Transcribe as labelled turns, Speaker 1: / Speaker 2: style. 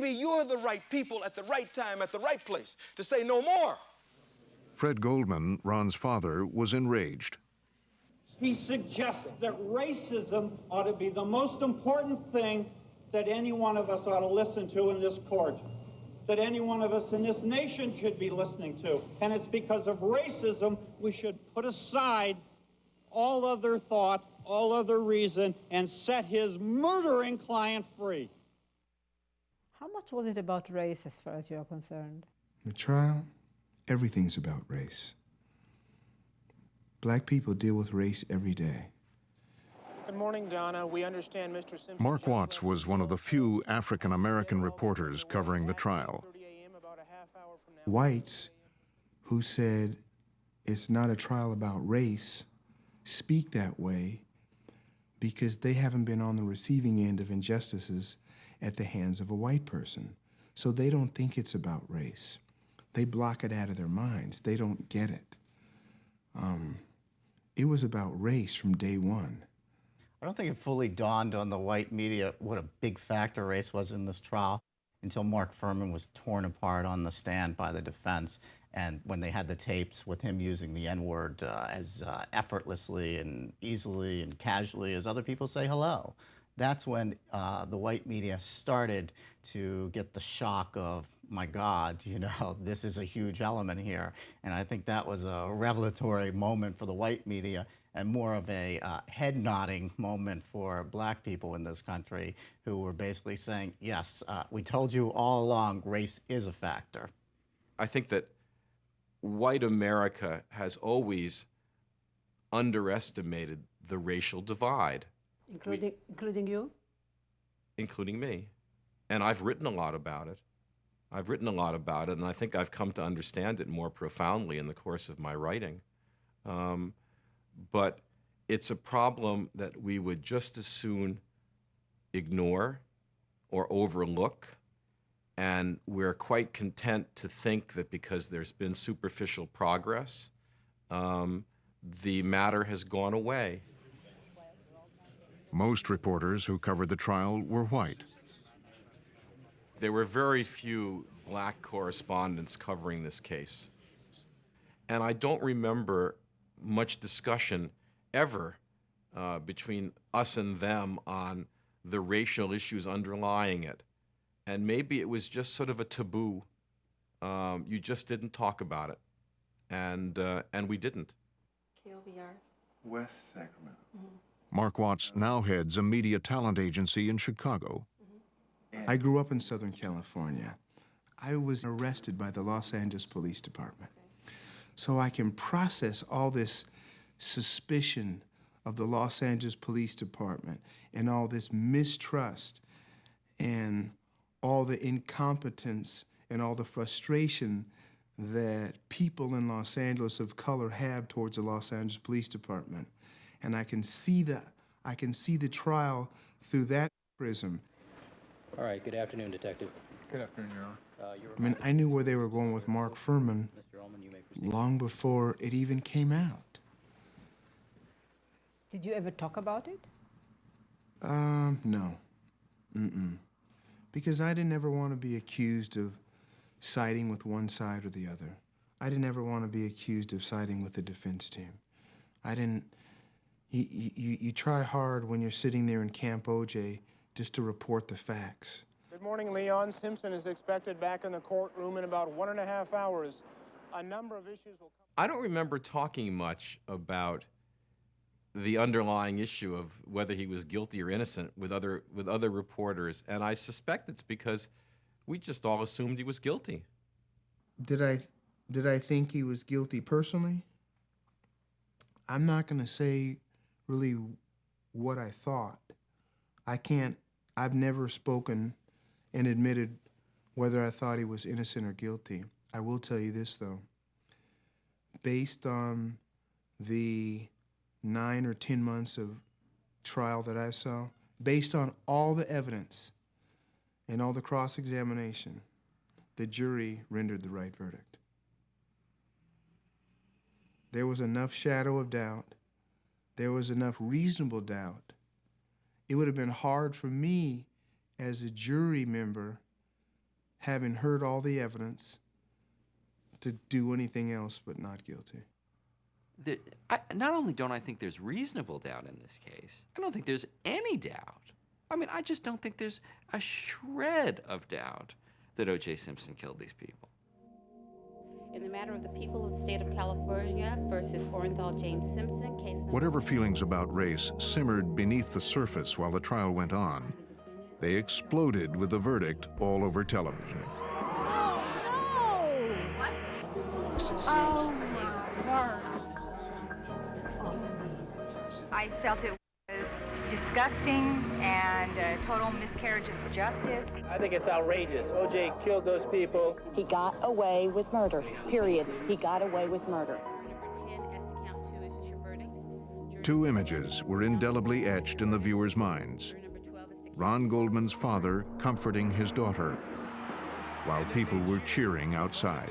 Speaker 1: maybe you're the right people at the right time, at the right place to say no more.
Speaker 2: Fred Goldman, Ron's father, was enraged.
Speaker 3: He suggests that racism ought to be the most important thing that any one of us ought to listen to in this court, that any one of us in this nation should be listening to. And it's because of racism we should put aside all other thought, all other reason, and set his murdering client free.
Speaker 4: How much was it about race as far as you're concerned?
Speaker 5: The trial, everything's about race. Black people deal with race every day.
Speaker 6: Good morning, Donna. We understand Mr. Simpson.
Speaker 2: Marc Watts was one of the few African-American reporters covering the trial.
Speaker 5: Whites who said it's not a trial about race speak that way because they haven't been on the receiving end of injustices at the hands of a white person. So they don't think it's about race. They block it out of their minds. They don't get it. It was about race from day one.
Speaker 7: I don't think it fully dawned on the white media what a big factor race was in this trial until Mark Fuhrman was torn apart on the stand by the defense, and when they had the tapes with him using the N-word as effortlessly and easily and casually as other people say hello. That's when the white media started to get the shock of, my God, you know, this is a huge element here. And I think that was a revelatory moment for the white media and more of a head-nodding moment for black people in this country who were basically saying, yes, we told you all along race is a factor.
Speaker 8: I think that white America has always underestimated the racial divide.
Speaker 4: Including you?
Speaker 8: Including me. And I've written a lot about it. And I think I've come to understand it more profoundly in the course of my writing. But it's a problem that we would just as soon ignore or overlook, and we're quite content to think that because there's been superficial progress, the matter has gone away.
Speaker 2: Most reporters who covered the trial were white.
Speaker 8: There were very few black correspondents covering this case. And I don't remember much discussion ever between us and them on the racial issues underlying it. And maybe it was just sort of a taboo. You just didn't talk about it. And we didn't.
Speaker 9: KLVR.
Speaker 5: West Sacramento.
Speaker 2: Marc Watts now heads a media talent agency in Chicago.
Speaker 5: I grew up in Southern California. I was arrested by the Los Angeles Police Department. So I can process all this suspicion of the Los Angeles Police Department and all this mistrust and all the incompetence and all the frustration that people in Los Angeles of color have towards the Los Angeles Police Department. And I can see the trial through that prism.
Speaker 10: All right, good afternoon, Detective.
Speaker 5: Good afternoon, Your Honor. I mean, I knew where they were going with Mark Fuhrman long before it even came out.
Speaker 4: Did you ever talk about it?
Speaker 5: No. Because I didn't ever want to be accused of siding with one side or the other. I didn't ever want to be accused of siding with the defense team. I didn't... You try hard when you're sitting there in Camp OJ just to report the facts.
Speaker 6: Good morning, Leon. Simpson is expected back in the courtroom in about 1.5 hours. A number of issues will come.
Speaker 8: I don't remember talking much about the underlying issue of whether he was guilty or innocent with other reporters, and I suspect it's because we just all assumed he was guilty.
Speaker 5: Did I think he was guilty personally? I'm not going to say really what I thought. I've never spoken and admitted whether I thought he was innocent or guilty. I will tell you this, though. Based on the 9 or 10 months of trial that I saw, based on all the evidence and all the cross-examination, the jury rendered the right verdict. There was enough shadow of doubt. There was enough reasonable doubt. It would have been hard for me as a jury member having heard all the evidence, to do anything else but not guilty.
Speaker 9: Not only don't I think there's reasonable doubt in this case, I don't think there's any doubt. I mean, I just don't think there's a shred of doubt that O.J. Simpson killed these people.
Speaker 11: In the matter of the people of the state of California versus Orenthal James Simpson, case number...
Speaker 2: Whatever feelings about race simmered beneath the surface while the trial went on, they exploded with the verdict all over television.
Speaker 12: Oh my word. I felt it was disgusting and a total miscarriage of justice.
Speaker 6: I think it's outrageous. O.J. killed those people.
Speaker 13: He got away with murder, period. He got away with murder.
Speaker 2: Two images were indelibly etched in the viewers' minds. Ron Goldman's father comforting his daughter, while people were cheering outside.